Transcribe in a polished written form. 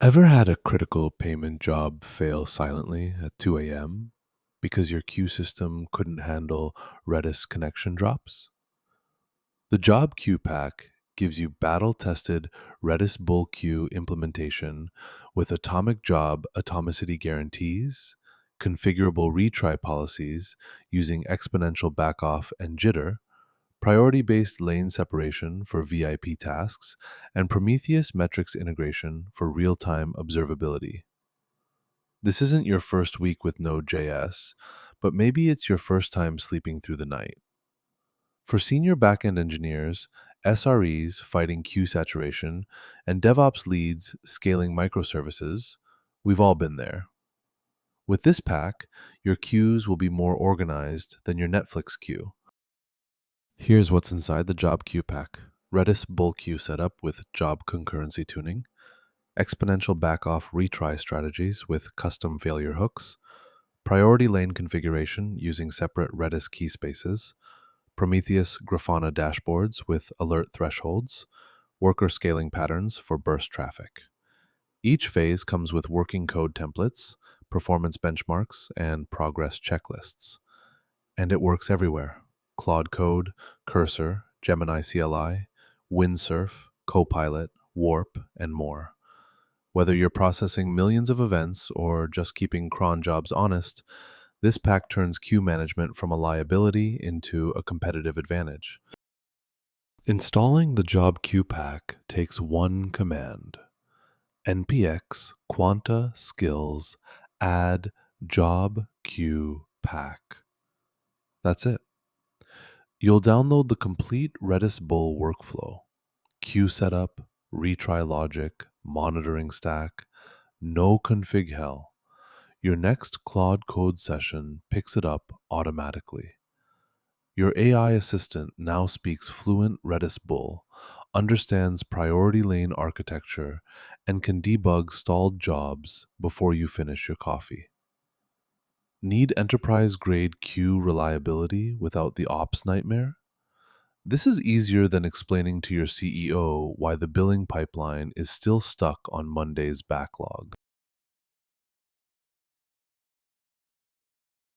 Ever had a critical payment job fail silently at 2 a.m. because your queue system couldn't handle Redis connection drops? The Job Queue Pack gives you battle-tested Redis bull queue implementation with atomic job atomicity guarantees, configurable retry policies using exponential backoff and jitter, priority-based lane separation for VIP tasks, and Prometheus metrics integration for real-time observability. This isn't your first week with Node.js, but maybe it's your first time sleeping through the night. For senior backend engineers, SREs fighting queue saturation, and DevOps leads scaling microservices, we've all been there. With this pack, your queues will be more organized than your Netflix queue. Here's what's inside the Job Queue Pack: Redis bull queue setup with job concurrency tuning, exponential backoff retry strategies with custom failure hooks, priority lane configuration using separate Redis key spaces, Prometheus Grafana dashboards with alert thresholds, worker scaling patterns for burst traffic. Each phase comes with working code templates, performance benchmarks, and progress checklists. And it works everywhere: Claude Code, Cursor, Gemini CLI, Windsurf, Copilot, Warp, and more. Whether you're processing millions of events or just keeping cron jobs honest, this pack turns queue management from a liability into a competitive advantage. Installing the Job Queue Pack takes one command: npx quanta-skills add job queue pack. That's it. You'll download the complete Redis bull workflow: queue setup, retry logic, monitoring stack, no config hell. Your next Claude code session picks it up automatically. Your AI assistant now speaks fluent Redis bull, understands priority lane architecture, and can debug stalled jobs before you finish your coffee. Need enterprise-grade queue reliability without the ops nightmare? This is easier than explaining to your CEO why the billing pipeline is still stuck on Monday's backlog.